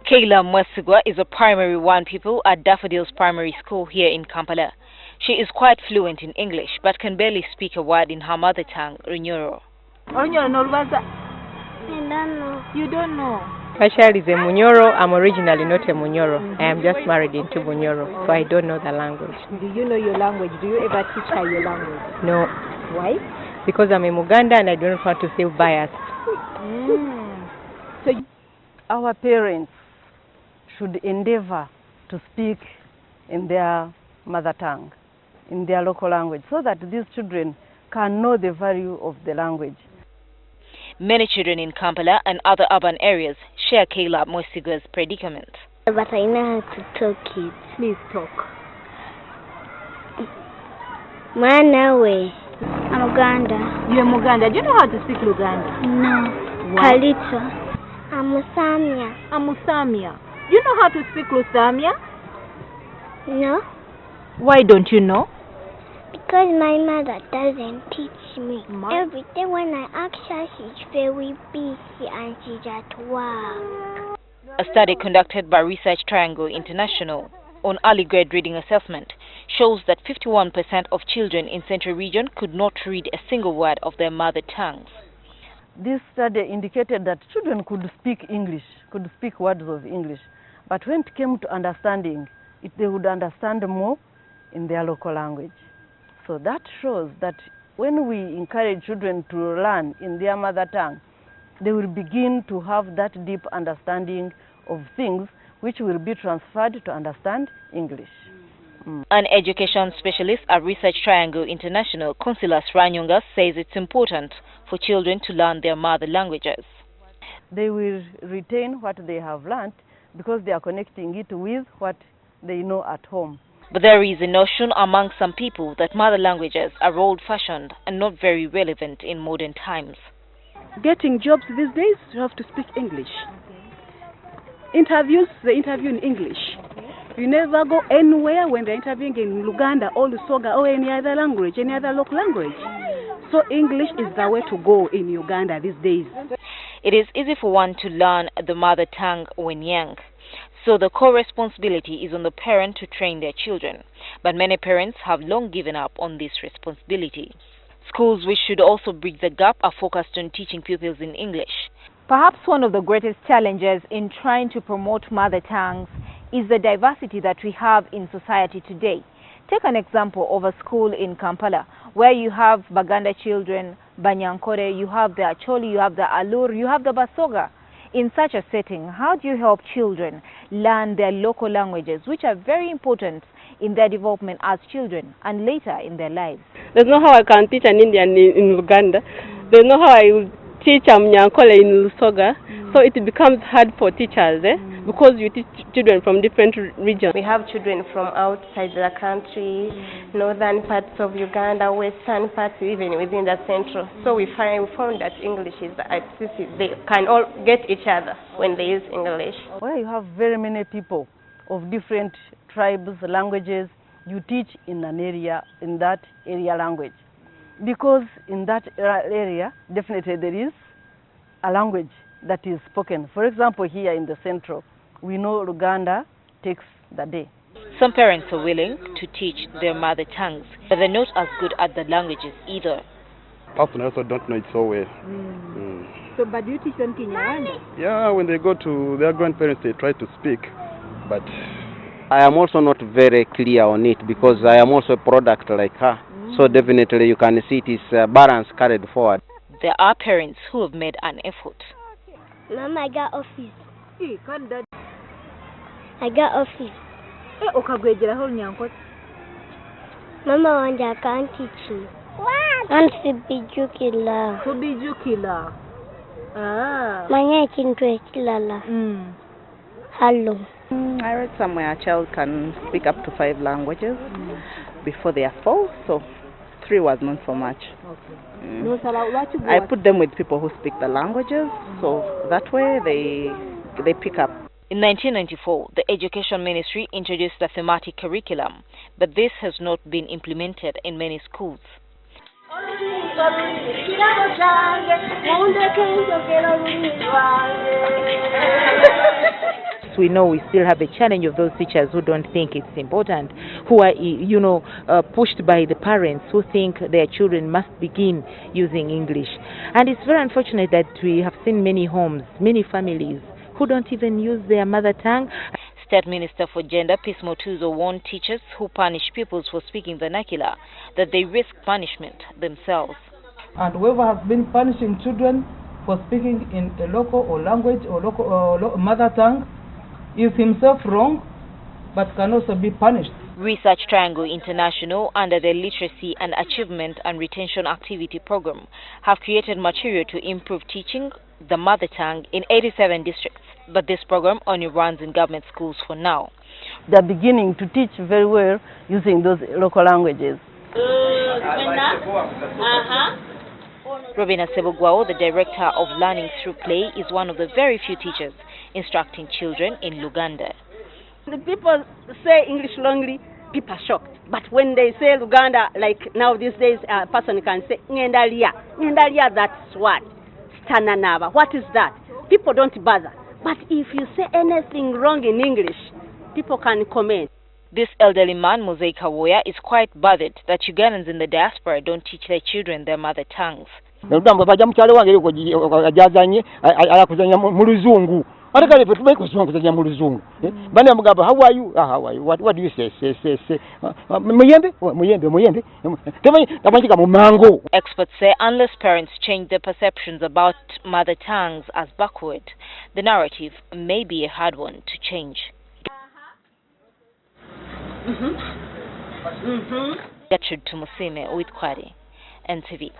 Kayla Mwesigwa is a primary one pupil at Daffodils Primary School here in Kampala. She is quite fluent in English but can barely speak a word in her mother tongue, Runyoro. Runyoro no Lubaza? I don't know. You don't know? My child is a Munyoro. I'm originally not a Munyoro. I am just married into Munyoro, so I don't know the language. Do you know your language? Do you ever teach her your language? No. Why? Because I'm a Muganda and I don't want to feel biased. So our parents should endeavor to speak in their mother tongue, in their local language, so that these children can know the value of the language. Many children in Kampala and other urban areas share Kayla Mwesigwa's predicament. But I know how to talk it. Please talk. Manawe. I'm Uganda. You're Muganda. Do you know how to speak Luganda? No. Kalito. I'm Musamia. I'm Musamia. Do you know how to speak Lusamia? No. Why don't you know? Because my mother doesn't teach me. Every day when I ask her, she's very busy and she's at work. A study conducted by Research Triangle International on early grade reading assessment shows that 51% of children in Central Region could not read a single word of their mother tongues. This study indicated that children could speak English, could speak words of English, but when it came to understanding, they would understand more in their local language. So that shows that when we encourage children to learn in their mother tongue, they will begin to have that deep understanding of things which will be transferred to understand English. An education specialist at Research Triangle International, Consulas Ranyonga, says it's important for children to learn their mother languages. They will retain what they have learned because they are connecting it with what they know at home. But there is a notion among some people that mother languages are old-fashioned and not very relevant in modern times. Getting jobs these days, you have to speak English. Interviews, they interview in English. You never go anywhere when they're interviewing in Luganda or Lusoga or any other language, any other local language. So English is the way to go in Uganda these days. It is easy for one to learn the mother tongue when young. So the core responsibility is on the parent to train their children. But many parents have long given up on this responsibility. Schools which should also bridge the gap are focused on teaching pupils in English. Perhaps one of the greatest challenges in trying to promote mother tongues is the diversity that we have in society today. Take an example of a school in Kampala where you have Baganda children, Banyankore, you have the Acholi, you have the Alur, you have the Basoga. In such a setting, how do you help children learn their local languages, which are very important in their development as children and later in their lives? There's no how I can teach an Indian in Uganda. There's no how I will teach a Mnyankole in Lusoga. So it becomes hard for teachers because you teach children from different regions. We have children from outside the country, northern parts of Uganda, western parts, even within the central. So we found that English is they can all get each other when they use English. Where you have very many people of different tribes, languages, you teach in an area, in that area language. Because in that area, definitely there is a language that is spoken. For example, here in the central, we know Luganda takes the day. Some parents are willing to teach their mother tongues, but they're not as good at the languages either. Personally, I also don't know it so well. So, but do you teach them Kinyarwanda? Yeah, when they go to their grandparents, they try to speak, but I am also not very clear on it because I am also a product like her. So definitely you can see it is balance carried forward. There are parents who have made an effort. Mama, I got office. Hey, can't that? I got office. Hey, okagwejera ho nyanko. Mama wanja can't teach me. What? And Sibijukila. Kubijukila. Ah. Manya kintu ekilala. Hello. I read somewhere a child can speak up to 5 languages before they are 4, so 3 was not so much. Okay. I put them with people who speak the languages, so that way they pick up. In 1994, the Education Ministry introduced a thematic curriculum, but this has not been implemented in many schools. we know we still have a challenge of those teachers who don't think it's important, who are, pushed by the parents who think their children must begin using English. And it's very unfortunate that we have seen many homes, many families who don't even use their mother tongue. State Minister for Gender, Peace Motuzo, warned teachers who punish pupils for speaking vernacular that they risk punishment themselves. And whoever has been punishing children for speaking in a local or language or local mother tongue is himself wrong, but can also be punished. Research Triangle International, under the Literacy and Achievement and Retention Activity Program, have created material to improve teaching the mother tongue in 87 districts. But this program only runs in government schools for now. They're beginning to teach very well using those local languages. Robina Sebogwao, the director of Learning Through Play, is one of the very few teachers instructing children in Luganda. The people say English wrongly, people are shocked. But when they say Luganda, like now these days, a person can say Ngendalia. Ngendalia, that's what? Stananava. What is that? People don't bother. But if you say anything wrong in English, people can comment. This elderly man, Mosaic Kawoya, is quite bothered that Ugandans in the diaspora don't teach their children their mother tongues. How are you? How are you? What do you say? Experts say unless parents change their perceptions about mother tongues as backward, the narrative may be a hard one to change. Gertrude Tumusiime Uwitware, NTV.